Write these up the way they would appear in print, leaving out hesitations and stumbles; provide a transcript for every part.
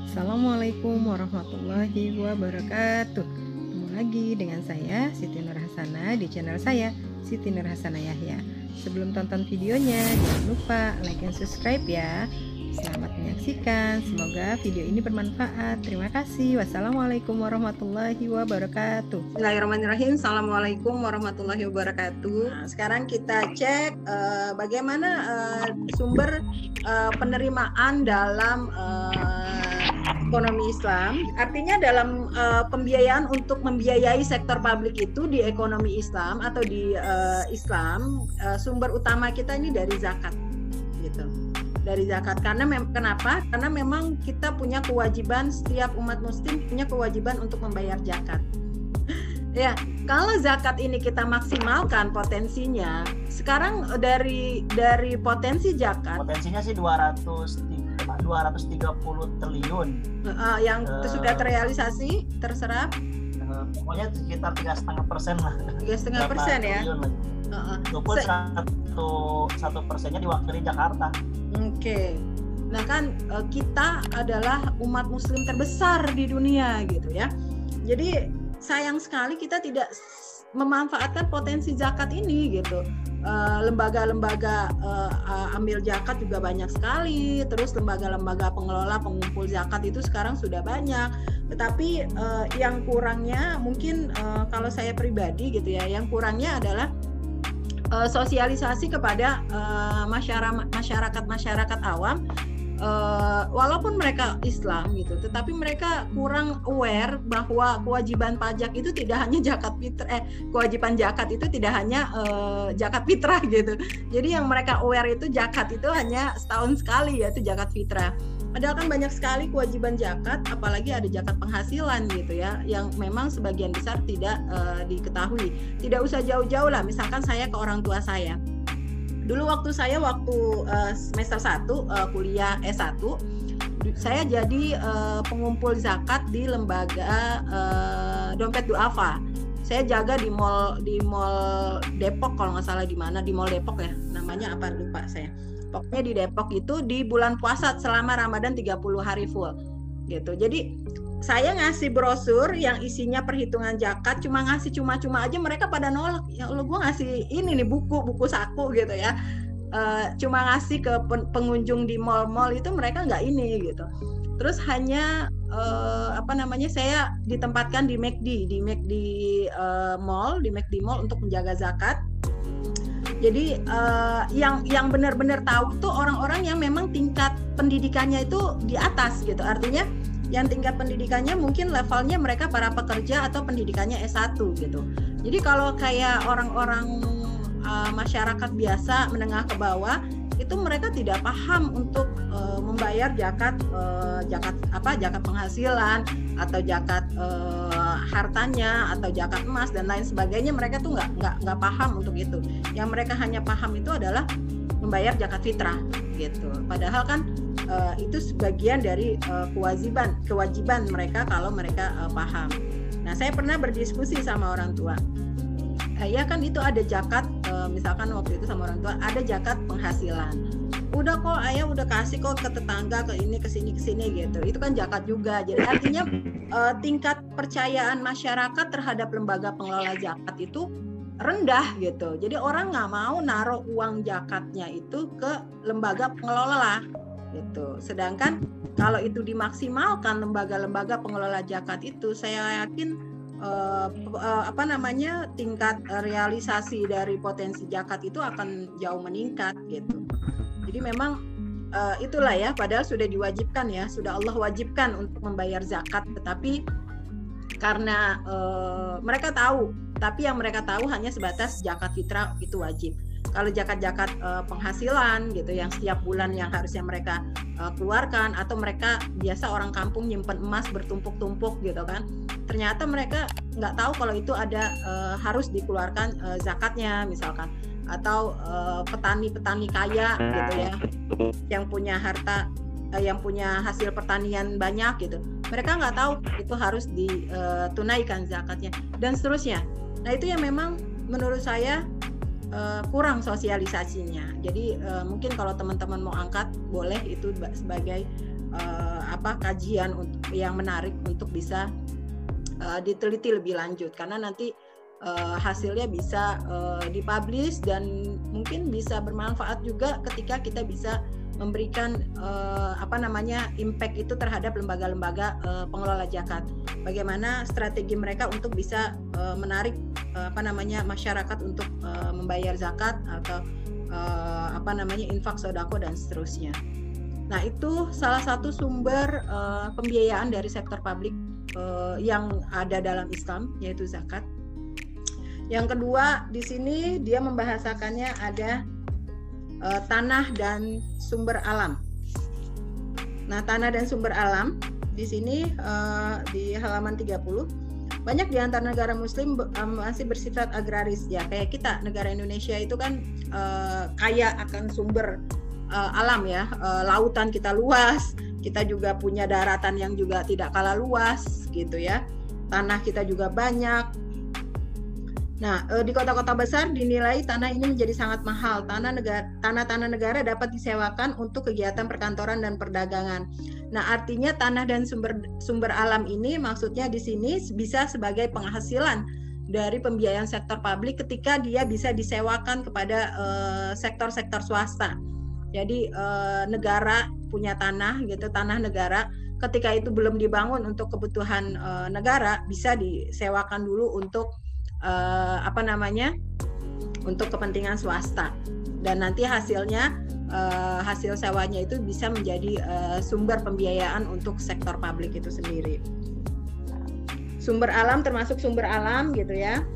Assalamualaikum warahmatullahi wabarakatuh. Ketemu lagi dengan saya Siti Nur Hasanah di channel saya Siti Nur Hasanah Yahya. Sebelum tonton videonya jangan lupa like dan subscribe ya. Selamat menyaksikan, semoga video ini bermanfaat. Terima kasih. Wassalamualaikum warahmatullahi wabarakatuh. Bismillahirrahmanirrahim. Assalamualaikum warahmatullahi wabarakatuh. Nah, sekarang kita cek bagaimana sumber penerimaan dalam ekonomi Islam. Artinya dalam pembiayaan untuk membiayai sektor publik itu di ekonomi Islam atau di Islam, sumber utama kita ini dari zakat, gitu. Dari zakat. Kenapa? Karena memang kita punya kewajiban, setiap umat muslim punya kewajiban untuk membayar zakat. Ya, kalau zakat ini kita maksimalkan potensinya, sekarang dari potensi zakat, potensinya sih 230 triliun yang sudah terrealisasi, terserap, pokoknya sekitar 3,5% lah. 3,5% ya. Itu pun 1%-nya diwakili Jakarta. Oke. Nah kan kita adalah umat muslim terbesar di dunia gitu ya. Jadi sayang sekali kita tidak memanfaatkan potensi zakat ini gitu. Lembaga-lembaga ambil zakat juga banyak sekali. Terus lembaga-lembaga pengelola pengumpul zakat itu sekarang sudah banyak. Tetapi yang kurangnya mungkin kalau saya pribadi gitu ya, yang kurangnya adalah sosialisasi kepada masyarakat awam, walaupun mereka Islam gitu, tetapi mereka kurang aware bahwa kewajiban pajak itu tidak hanya kewajiban zakat itu tidak hanya zakat fitrah gitu. Jadi yang mereka aware itu zakat itu hanya setahun sekali, yaitu zakat fitrah. Padahal kan banyak sekali kewajiban zakat, apalagi ada zakat penghasilan gitu ya, yang memang sebagian besar tidak diketahui. Tidak usah jauh-jauh lah, misalkan saya ke orang tua saya. Dulu waktu semester 1 kuliah S1, saya jadi pengumpul zakat di lembaga Dompet Duafa. Saya jaga di mall Depok kalau nggak salah, di mana, di mall Depok ya, namanya apa lupa saya. Pokoknya di Depok itu di bulan puasa selama Ramadan 30 hari full gitu. Jadi saya ngasih brosur yang isinya perhitungan zakat, cuma cuma-cuma aja mereka pada nolak. Ya Allah, gue ngasih ini nih buku saku gitu ya. Cuma ngasih ke pengunjung di mall-mall itu mereka nggak ini gitu. Terus hanya saya ditempatkan di McD Mall untuk menjaga zakat. Jadi yang benar-benar tahu tuh orang-orang yang memang tingkat pendidikannya itu di atas gitu. Artinya yang tingkat pendidikannya mungkin levelnya mereka para pekerja atau pendidikannya S1 gitu. Jadi kalau kayak orang-orang masyarakat biasa menengah ke bawah itu mereka tidak paham untuk membayar zakat penghasilan atau zakat hartanya atau zakat emas dan lain sebagainya. Mereka tuh nggak paham untuk itu. Yang mereka hanya paham itu adalah membayar zakat fitrah gitu. Padahal kan itu sebagian dari kewajiban mereka kalau mereka paham. Nah, saya pernah berdiskusi sama orang tua. Ya kan itu ada zakat, misalkan waktu itu sama orang tua ada zakat penghasilan. Udah kok ayah udah kasih kok ke tetangga, ke ini ke sini gitu. Itu kan zakat juga. Jadi artinya tingkat percayaan masyarakat terhadap lembaga pengelola zakat itu rendah gitu. Jadi orang nggak mau naruh uang zakatnya itu ke lembaga pengelola gitu. Sedangkan kalau itu dimaksimalkan lembaga-lembaga pengelola zakat itu, saya yakin tingkat realisasi dari potensi zakat itu akan jauh meningkat gitu. Jadi memang itulah ya, padahal sudah diwajibkan ya, sudah Allah wajibkan untuk membayar zakat, tetapi karena mereka tahu, tapi yang mereka tahu hanya sebatas zakat fitrah itu wajib. Kalau zakat penghasilan gitu yang setiap bulan yang harusnya mereka keluarkan, atau mereka biasa orang kampung nyimpen emas bertumpuk-tumpuk gitu kan, ternyata mereka nggak tahu kalau itu ada harus dikeluarkan zakatnya misalkan. Atau petani-petani kaya gitu ya, yang punya harta, yang punya hasil pertanian banyak gitu, mereka nggak tahu itu harus ditunaikan zakatnya dan seterusnya. Nah itu yang memang menurut saya kurang sosialisasinya. Jadi mungkin kalau teman-teman mau angkat boleh itu sebagai kajian yang menarik untuk bisa diteliti lebih lanjut, karena nanti hasilnya bisa dipublish dan mungkin bisa bermanfaat juga ketika kita bisa memberikan impact itu terhadap lembaga-lembaga pengelola zakat. Bagaimana strategi mereka untuk bisa menarik masyarakat untuk membayar zakat atau infak sodako dan seterusnya. Nah, itu salah satu sumber pembiayaan dari sektor publik yang ada dalam Islam, yaitu zakat. Yang kedua, di sini dia membahasakannya ada tanah dan sumber alam. Nah, tanah dan sumber alam di sini di halaman 30, banyak di antara negara muslim masih bersifat agraris ya, kayak kita negara Indonesia itu kan kaya akan sumber alam ya, lautan kita luas, kita juga punya daratan yang juga tidak kalah luas gitu ya, tanah kita juga banyak. Nah, di kota-kota besar dinilai tanah ini menjadi sangat mahal. Tanah-tanah negara dapat disewakan untuk kegiatan perkantoran dan perdagangan. Nah, artinya tanah dan sumber alam ini maksudnya di sini bisa sebagai penghasilan dari pembiayaan sektor publik ketika dia bisa disewakan kepada sektor-sektor swasta. Jadi negara punya tanah gitu, tanah negara. Ketika itu belum dibangun untuk kebutuhan negara, bisa disewakan dulu untuk untuk kepentingan swasta, dan nanti hasilnya hasil sewanya itu bisa menjadi sumber pembiayaan untuk sektor publik itu sendiri. Sumber alam termasuk sumber alam gitu ya.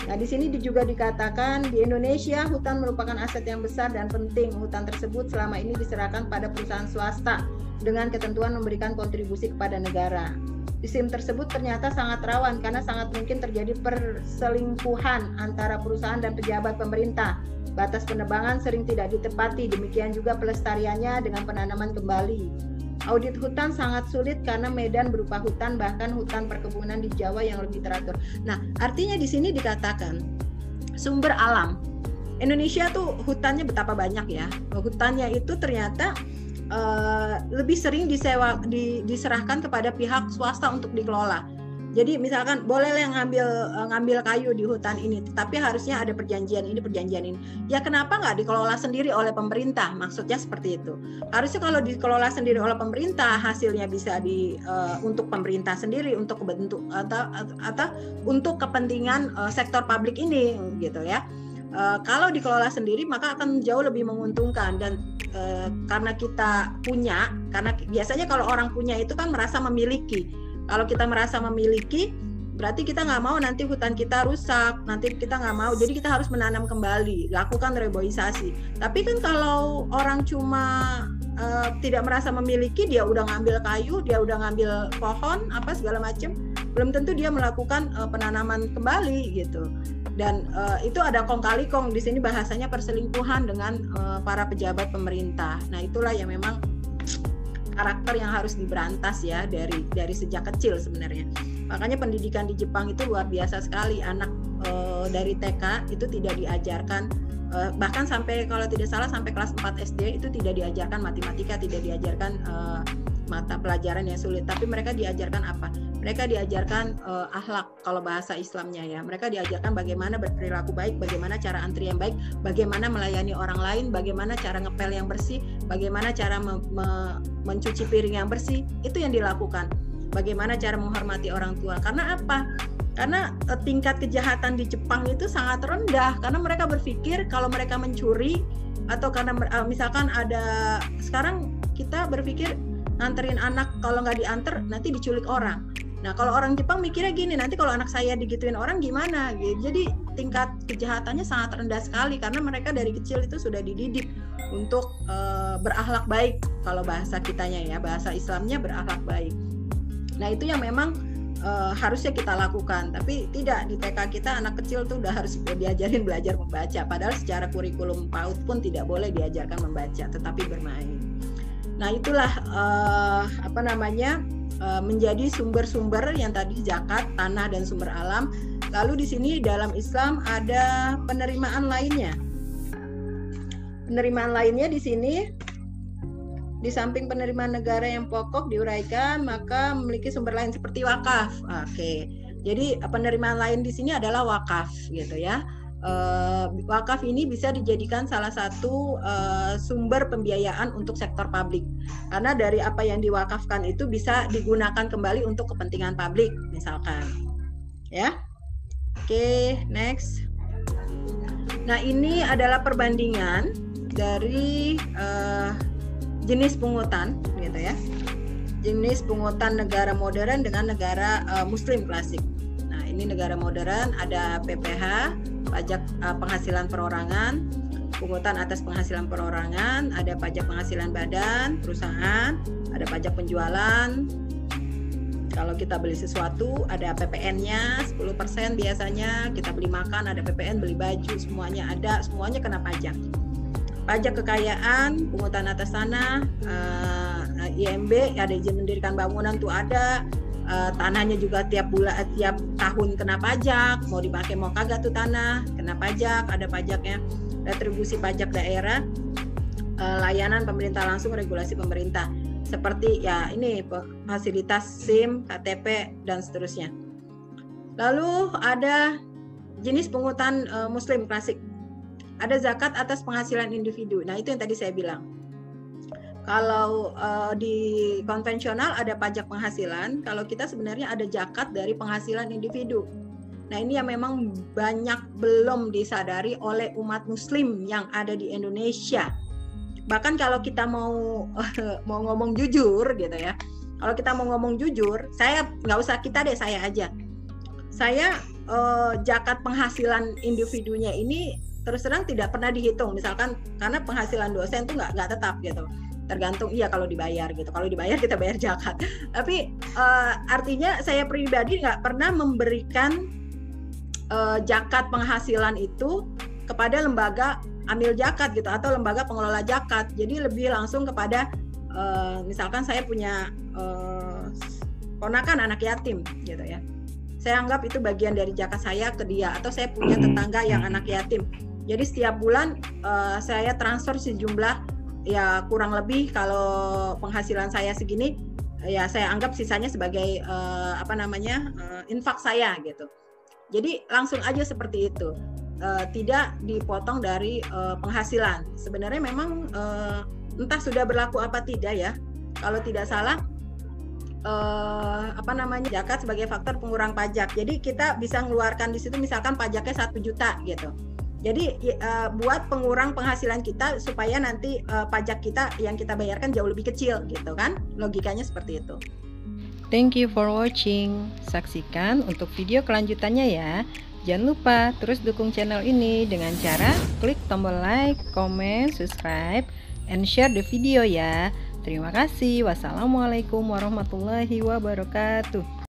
Nah, di sini juga dikatakan di Indonesia hutan merupakan aset yang besar dan penting. Hutan tersebut selama ini diserahkan pada perusahaan swasta dengan ketentuan memberikan kontribusi kepada negara. Sistem tersebut ternyata sangat rawan karena sangat mungkin terjadi perselingkuhan antara perusahaan dan pejabat pemerintah. Batas penebangan sering tidak ditepati, demikian juga pelestariannya dengan penanaman kembali. Audit hutan sangat sulit karena medan berupa hutan, bahkan hutan perkebunan di Jawa yang lebih teratur. Nah, artinya di sini dikatakan sumber alam. Indonesia tuh hutannya betapa banyak ya. Hutannya itu ternyata lebih sering diserahkan kepada pihak swasta untuk dikelola. Jadi misalkan boleh yang ngambil kayu di hutan ini, tapi harusnya ada perjanjian ini. Ya kenapa nggak dikelola sendiri oleh pemerintah? Maksudnya seperti itu. Harusnya kalau dikelola sendiri oleh pemerintah, hasilnya bisa untuk pemerintah sendiri, untuk bentuk atau untuk kepentingan sektor publik ini, gitu ya. Kalau dikelola sendiri maka akan jauh lebih menguntungkan, dan karena kita punya, karena biasanya kalau orang punya itu kan merasa memiliki. Kalau kita merasa memiliki, berarti kita nggak mau nanti hutan kita rusak, nanti kita nggak mau, jadi kita harus menanam kembali, lakukan reboisasi. Tapi kan kalau orang cuma tidak merasa memiliki, dia udah ngambil kayu, dia udah ngambil pohon, apa segala macam, belum tentu dia melakukan penanaman kembali gitu. Dan itu ada kong kali kong, di sini bahasanya perselingkuhan dengan para pejabat pemerintah. Nah, itulah yang memang karakter yang harus diberantas ya dari sejak kecil sebenarnya. Makanya pendidikan di Jepang itu luar biasa sekali. Anak dari TK itu tidak diajarkan, bahkan sampai kalau tidak salah sampai kelas 4 SD itu tidak diajarkan matematika, tidak diajarkan mata pelajaran yang sulit, tapi mereka diajarkan apa? Mereka diajarkan akhlak kalau bahasa Islamnya ya. Mereka diajarkan bagaimana berperilaku baik, bagaimana cara antri yang baik, bagaimana melayani orang lain, bagaimana cara ngepel yang bersih, bagaimana cara mencuci piring yang bersih. Itu yang dilakukan. Bagaimana cara menghormati orang tua. Karena apa? Karena tingkat kejahatan di Jepang itu sangat rendah, karena mereka berpikir kalau mereka mencuri atau karena misalkan ada, sekarang kita berpikir nganterin anak, kalau nggak diantar nanti diculik orang. Nah, kalau orang Jepang mikirnya gini, nanti kalau anak saya digituin orang gimana? Jadi tingkat kejahatannya sangat rendah sekali karena mereka dari kecil itu sudah dididik untuk berakhlak baik. Kalau bahasa kitanya ya, bahasa Islamnya berakhlak baik. Nah, itu yang memang harusnya kita lakukan, tapi tidak. Di TK kita anak kecil tuh udah harus diajarin belajar membaca, padahal secara kurikulum PAUD pun tidak boleh diajarkan membaca, tetapi bermain. Nah, itulah menjadi sumber-sumber yang tadi zakat, tanah dan sumber alam. Lalu di sini dalam Islam ada penerimaan lainnya. Penerimaan lainnya di sini Di samping penerimaan negara yang pokok diuraikan, maka memiliki sumber lain seperti wakaf. Oke. Jadi penerimaan lain di sini adalah wakaf gitu ya. Wakaf ini bisa dijadikan salah satu sumber pembiayaan untuk sektor publik. Karena dari apa yang diwakafkan itu bisa digunakan kembali untuk kepentingan publik misalkan. Ya. Oke, next. Nah, ini adalah perbandingan dari jenis pungutan gitu ya, jenis pungutan negara modern dengan negara muslim klasik. Nah, ini negara modern ada PPH, pajak penghasilan perorangan, pungutan atas penghasilan perorangan, ada pajak penghasilan badan perusahaan, ada pajak penjualan. Kalau kita beli sesuatu ada PPN-nya 10% biasanya, kita beli makan ada PPN, beli baju semuanya ada, semuanya kena pajak. Pajak kekayaan, pungutan atas tanah, IMB, ada izin mendirikan bangunan tuh ada, tanahnya juga tiap tahun kena pajak, mau dipakai mau kagak tuh tanah kena pajak, ada pajaknya. Retribusi pajak daerah, layanan pemerintah langsung, regulasi pemerintah seperti ya ini fasilitas SIM, KTP dan seterusnya. Lalu ada jenis pungutan muslim klasik. Ada zakat atas penghasilan individu. Nah, itu yang tadi saya bilang. Kalau di konvensional ada pajak penghasilan, kalau kita sebenarnya ada zakat dari penghasilan individu. Nah, ini yang memang banyak belum disadari oleh umat muslim yang ada di Indonesia. Bahkan kalau kita mau ngomong jujur gitu ya. Kalau kita mau ngomong jujur, saya nggak usah kita deh, saya aja. Saya zakat penghasilan individunya ini terus terang tidak pernah dihitung, misalkan karena penghasilan dosen tuh nggak tetap gitu, tergantung kalau dibayar gitu, kalau dibayar kita bayar zakat. Tapi artinya saya pribadi nggak pernah memberikan zakat penghasilan itu kepada lembaga amil zakat gitu atau lembaga pengelola zakat. Jadi lebih langsung kepada misalkan saya punya ponakan anak yatim gitu ya, saya anggap itu bagian dari zakat saya ke dia, atau saya punya tetangga yang anak yatim. Jadi setiap bulan saya transfer sejumlah ya kurang lebih, kalau penghasilan saya segini ya saya anggap sisanya sebagai infak saya gitu. Jadi langsung aja seperti itu, tidak dipotong dari penghasilan. Sebenarnya memang entah sudah berlaku apa tidak ya. Kalau tidak salah zakat sebagai faktor pengurang pajak. Jadi kita bisa mengeluarkan di situ misalkan pajaknya 1 juta gitu. Jadi buat pengurang penghasilan kita supaya nanti pajak kita yang kita bayarkan jauh lebih kecil gitu kan. Logikanya seperti itu. Thank you for watching. Saksikan untuk video kelanjutannya ya. Jangan lupa terus dukung channel ini dengan cara klik tombol like, comment, subscribe, and share the video ya. Terima kasih. Wassalamualaikum warahmatullahi wabarakatuh.